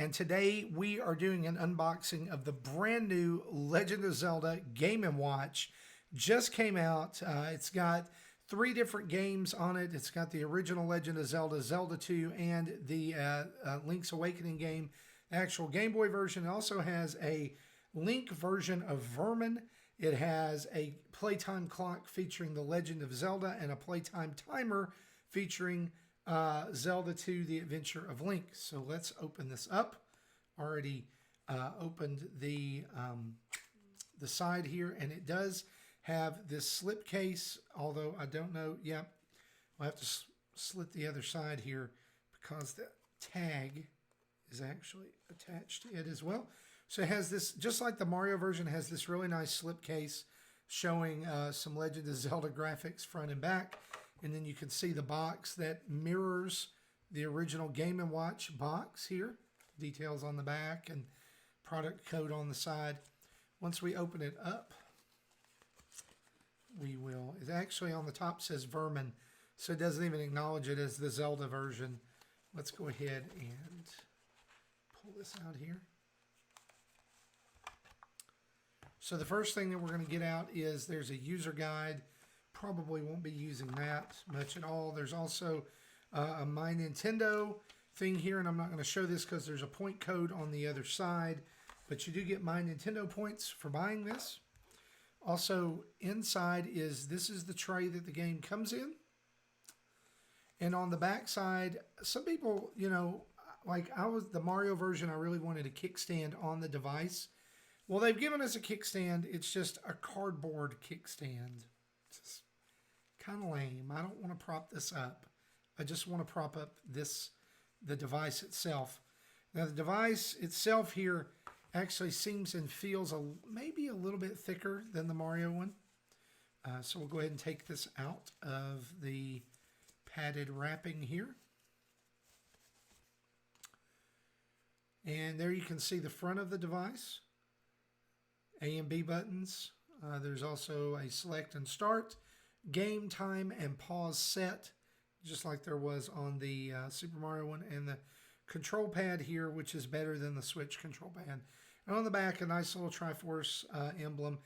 and today we are doing an unboxing of the brand new Legend of Zelda Game and Watch. Just came out. It's got 3 different games on it. It's got the original Legend of Zelda, Zelda 2, and the Link's Awakening game, actual Game Boy version. It also has a Link version of Vermin. It has a playtime clock featuring the Legend of Zelda and a playtime timer featuring Zelda 2, The Adventure of Link. So let's open this up. Already opened the side here, and it does have this slip case, although I don't know. Yep, we'll have to slit the other side here because the tag is actually attached to it as well. So it has this, just like the Mario version, has this really nice slip case showing some Legend of Zelda graphics front and back. And then you can see the box that mirrors the original Game & Watch box here. Details on the back and product code on the side. Once we open it up, we will. It actually on the top says Vermin, so it doesn't even acknowledge it as the Zelda version. Let's go ahead and pull this out here. So the first thing that we're going to get out is there's a user guide. Probably won't be using that much at all. There's also a My Nintendo thing here, and I'm not going to show this because there's a point code on the other side, but you do get My Nintendo points for buying this. Also inside is, this is the tray that the game comes in. And on the back side, some people, you know, like the Mario version, I really wanted a kickstand on the device. Well, they've given us a kickstand. It's just a cardboard kickstand. It's just kind of lame. I don't want to prop this up. I just want to prop up the device itself. Now, the device itself here actually seems and feels maybe a little bit thicker than the Mario one. So we'll go ahead and take this out of the padded wrapping here. And there you can see the front of the device. A and B buttons. There's also a select and start, game time, and pause set, just like there was on the Super Mario one, and the control pad here, which is better than the Switch control pad. And on the back, a nice little Triforce emblem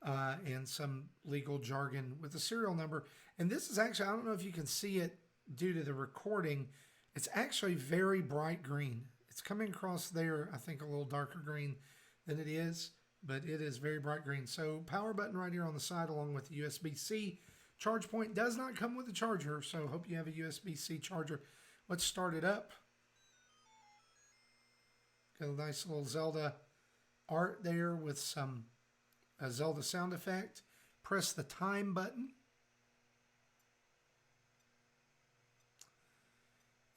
and some legal jargon with a serial number. And this is actually, I don't know if you can see it due to the recording, it's actually very bright green. It's coming across there, I think, a little darker green than it is, but it is very bright green. So power button right here on the side along with the USB-C. Charge point does not come with a charger, so hope you have a USB-C charger. Let's start it up. Got a nice little Zelda art there with some Zelda sound effect. Press the time button.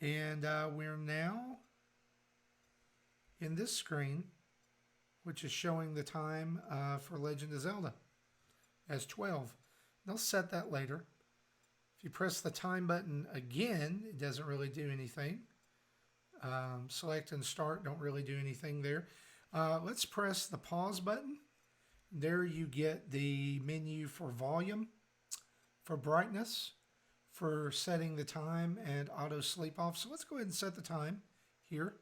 And we're now in this screen, which is showing the time for Legend of Zelda as 12. They'll set that later. If you press the time button again, it doesn't really do anything. Select and start don't really do anything there. Let's press the pause button. There you get the menu for volume, for brightness, for setting the time, and auto sleep off. So let's go ahead and set the time here.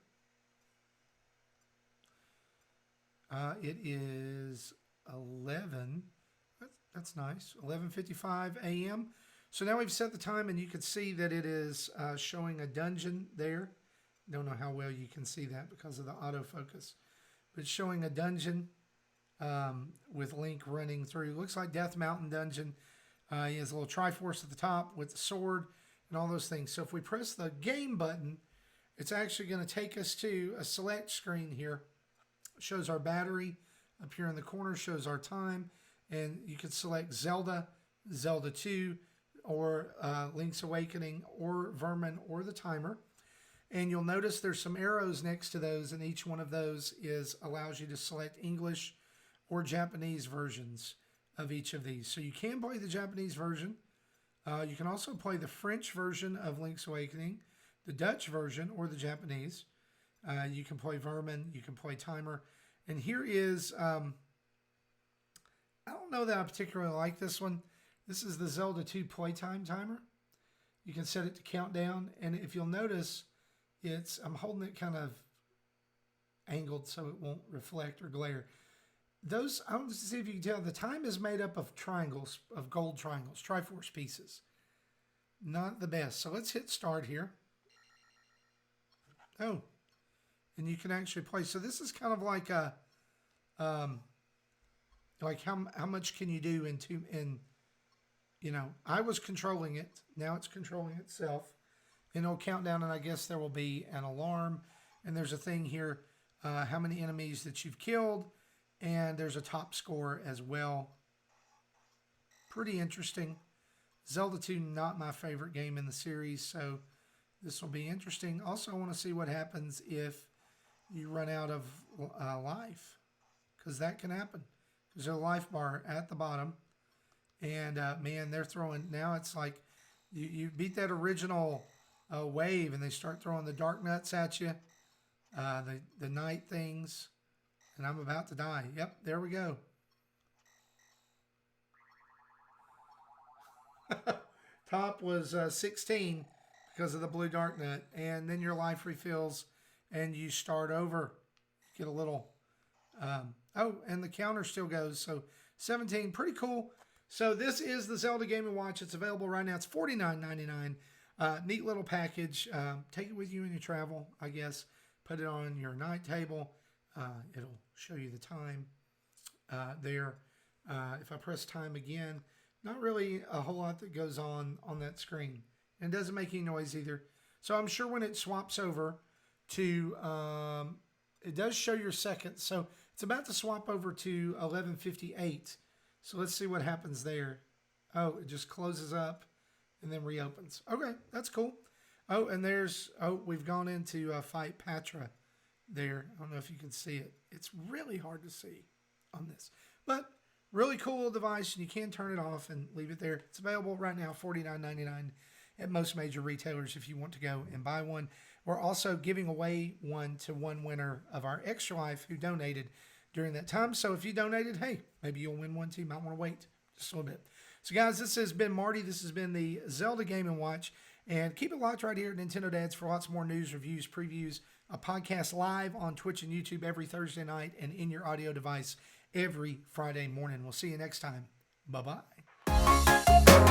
It is 11. That's nice. 11:55 a.m. So now we've set the time, and you can see that it is showing a dungeon there. Don't know how well you can see that because of the autofocus, but it's showing a dungeon with Link running through. Looks like Death Mountain dungeon. He has a little Triforce at the top with the sword and all those things. So if we press the game button, it's actually going to take us to a select screen here. It shows our battery up here in the corner, shows our time, and you can select Zelda, Zelda 2, or Link's Awakening, or Vermin, or the timer. And you'll notice there's some arrows next to those, and each one of those allows you to select English or Japanese versions of each of these. So you can play the Japanese version. You can also play the French version of Link's Awakening, the Dutch version, or the Japanese. You can play Vermin, you can play Timer. And here is, I don't know that I particularly like this one. This is the Zelda 2 Playtime Timer. You can set it to countdown, and if you'll notice, I'm holding it kind of angled so it won't reflect or glare. Those, I want to see if you can tell, the time is made up of triangles, of gold triangles, Triforce pieces. Not the best. So let's hit start here. Oh, and you can actually play. So this is kind of like a, like how much can you do in, you know, I was controlling it. Now it's controlling itself. And it'll count down, and I guess there will be an alarm. And there's a thing here, how many enemies that you've killed. And there's a top score as well. Pretty interesting. Zelda 2, not my favorite game in the series, so this will be interesting. Also, I want to see what happens if you run out of life, because that can happen. There's a life bar at the bottom, and man, they're throwing, now it's like you beat that original wave, and they start throwing the dark nuts at you, the night things, and I'm about to die. Yep, there we go. Top was 16 because of the blue dark nut, and then your life refills and you start over. Get a little oh, and the counter still goes, so 17, pretty cool. So this is the Zelda Game and Watch. It's available right now. It's $49.99. Neat little package. Take it with you in your travel, I guess. Put it on your night table. It'll show you the time there. If I press time again, not really a whole lot that goes on that screen. And it doesn't make any noise either. So I'm sure when it swaps over to, it does show your seconds. So it's about to swap over to 11:58. So let's see what happens there. Oh, it just closes up and then reopens. Okay, that's cool. Oh, and there's, oh, we've gone into fight Patra there. I don't know if you can see it. It's really hard to see on this. But really cool little device, and you can turn it off and leave it there. It's available right now, $49.99 at most major retailers if you want to go and buy one. We're also giving away one to one winner of our Extra Life who donated during that time. So if you donated, hey, maybe you'll win one too. You might want to wait just a little bit. So guys, this has been Marty. This has been the Zelda Game and Watch. And keep it locked right here at Nintendo Dads for lots more news, reviews, previews, a podcast live on Twitch and YouTube every Thursday night and in your audio device every Friday morning. We'll see you next time. Bye-bye.